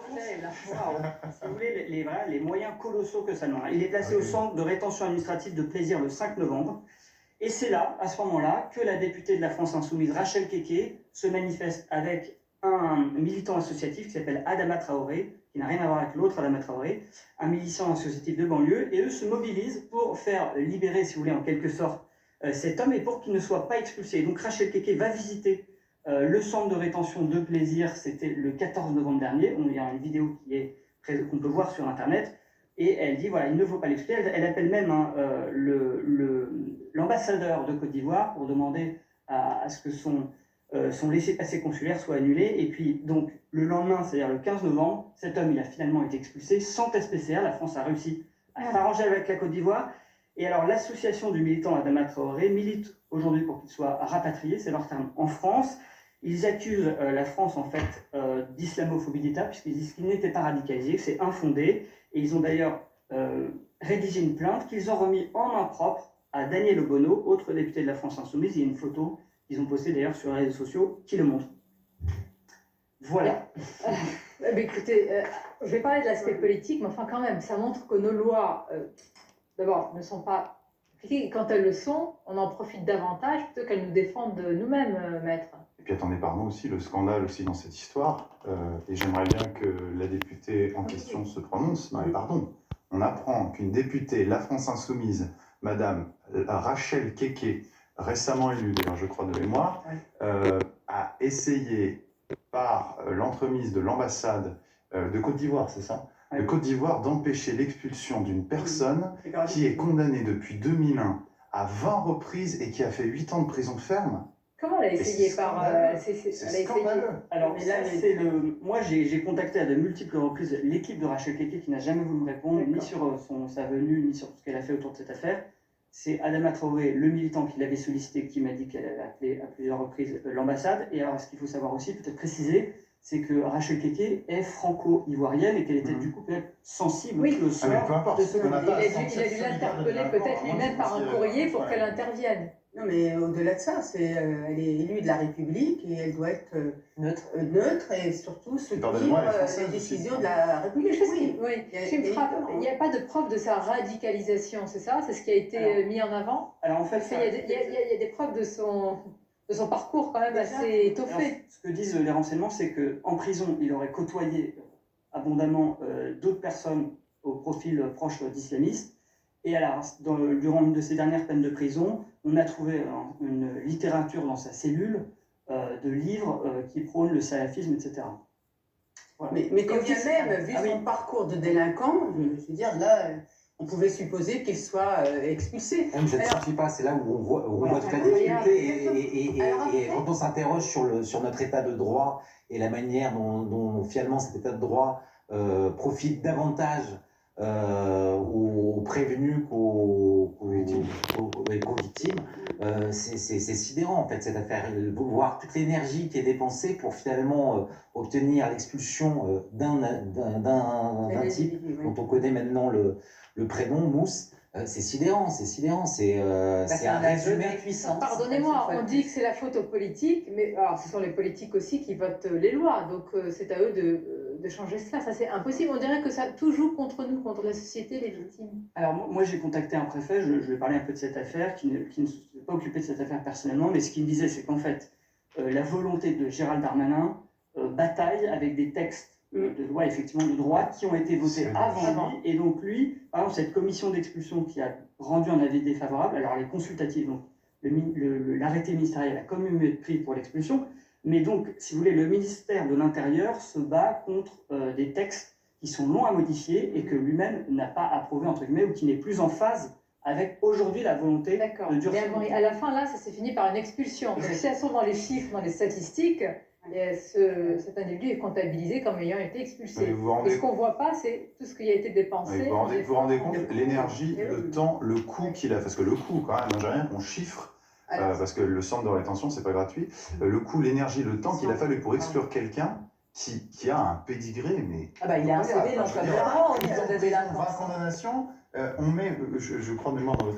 Si vous voulez, voilà, les moyens colossaux que ça demande. Il est placé au centre de rétention administrative de plaisir le 5 novembre. Et c'est là, à ce moment-là, que la députée de la France Insoumise, Rachel Keke, se manifeste avec un militant associatif qui s'appelle Adama Traoré, qui n'a rien à voir avec l'autre Adama Traoré, un militant associatif de banlieue, et eux se mobilisent pour faire libérer, si vous voulez, en quelque sorte, cet homme, et pour qu'il ne soit pas expulsé. Donc Rachel Keke va visiter le centre de rétention de plaisir, c'était le 14 novembre dernier. Il y a une vidéo qu'on peut voir sur Internet. Et elle dit, voilà, il ne faut pas l'expulser. Elle appelle même l'ambassadeur de Côte d'Ivoire pour demander à ce que son laissez-passer consulaire soit annulé. Et puis, donc, le lendemain, c'est-à-dire le 15 novembre, cet homme, il a finalement été expulsé sans test PCR. La France a réussi à s'arranger avec la Côte d'Ivoire. Et alors, l'association du militant Adama Traoré milite aujourd'hui pour qu'il soit rapatrié, c'est leur terme, en France. Ils accusent la France, en fait, d'islamophobie d'État, puisqu'ils disent qu'il n'était pas radicalisé, que c'est infondé. Et ils ont d'ailleurs rédigé une plainte qu'ils ont remis en main propre à Daniel Obono, autre député de la France Insoumise. Il y a une photo qu'ils ont postée d'ailleurs sur les réseaux sociaux qui le montre. Voilà. Écoutez, je vais parler de l'aspect politique, mais enfin quand même, ça montre que nos lois, d'abord, ne sont pas appliquées. Et quand elles le sont, on en profite davantage plutôt qu'elles nous défendent nous-mêmes, maître. Et puis attendez, pardon aussi, le scandale aussi dans cette histoire, et j'aimerais bien que la députée en question se prononce. Non mais pardon, on apprend qu'une députée, la France Insoumise, Madame Rachel Keke, récemment élue, d'ailleurs je crois de mémoire, a essayé par l'entremise de l'ambassade de Côte d'Ivoire, c'est ça, de Côte d'Ivoire, d'empêcher l'expulsion d'une personne qui est condamnée depuis 2001 à 20 reprises et qui a fait 8 ans de prison ferme. Comment elle a essayé par... C'est scandaleux. Alors là, moi j'ai contacté à de multiples reprises l'équipe de Rachel Keke qui n'a jamais voulu me répondre, ni sur sa venue, ni sur ce qu'elle a fait autour de cette affaire. C'est Adama Traoré, le militant qui l'avait sollicité, qui m'a dit qu'elle avait appelé à plusieurs reprises l'ambassade. Et alors, ce qu'il faut savoir aussi, peut-être préciser, c'est que Rachel Keke est franco-ivoirienne et qu'elle était du coup peut-être sensible au sort de ce qu'on a pas. Il a dû l'interpeller peut-être lui-même par un courrier pour qu'elle intervienne. Non, mais au-delà de ça, elle est élue de la République et elle doit être neutre et surtout soutenir les décisions de la République. Oui, il n'y a pas de preuve de sa radicalisation, c'est ça? C'est ce qui a été mis en avant? Alors en fait, il y a des preuves de son parcours quand même assez étoffé. Alors, ce que disent les renseignements, c'est qu'en prison, il aurait côtoyé abondamment d'autres personnes au profil proche d'islamistes. Et alors, durant une de ses dernières peines de prison, on a trouvé une littérature dans sa cellule de livres qui prônent le salafisme, etc. Voilà. Mais quand bien même, vu son parcours de délinquant, je veux dire, là, on pouvait supposer qu'il soit expulsé. Ça ne suffit pas, c'est là où on voit toute la difficulté. Et quand on s'interroge sur notre état de droit et la manière dont finalement cet état de droit profite davantage aux prévenus qu'aux victimes, c'est sidérant en fait cette affaire. Voir toute l'énergie qui est dépensée pour finalement obtenir l'expulsion d'un type dont on connaît maintenant le prénom, Mousse. C'est sidérant, c'est un résumé. Pardonnez-moi, on dit que c'est la faute aux politiques, mais alors ce sont les politiques aussi qui votent les lois, donc c'est à eux de changer cela. Ça c'est impossible. On dirait que ça tout joue contre nous, contre la société, les victimes. Alors moi j'ai contacté un préfet, je vais parler un peu de cette affaire, qui ne s'est pas occupé de cette affaire personnellement, mais ce qu'il me disait c'est qu'en fait la volonté de Gérald Darmanin bataille avec des textes de loi effectivement de droite qui ont été votés avant lui, et donc lui, par exemple cette commission d'expulsion qui a rendu un avis défavorable, alors elle est consultative, donc l'arrêté ministériel a quand même été pris pour l'expulsion, mais donc si vous voulez le ministère de l'Intérieur se bat contre des textes qui sont longs à modifier et que lui-même n'a pas approuvé entre guillemets ou qui n'est plus en phase avec aujourd'hui la volonté de durcir. Mais à la fin là ça s'est fini par une expulsion. Donc si elles sont dans les chiffres, dans les statistiques, cet individu est comptabilisé comme ayant été expulsé. Et ce qu'on ne voit pas, c'est tout ce qui a été dépensé. Vous vous rendez compte l'énergie, le temps, le coût qu'il a, parce que le coût, quand même, j'ai rien qu'on chiffre, parce que le centre de rétention, c'est pas gratuit. Le coût, l'énergie, le temps qu'il a fallu pour exclure quelqu'un qui a un pédigré, mais. Ah bah il a un CV dans le cadre. On met, je crois de mémoire dans votre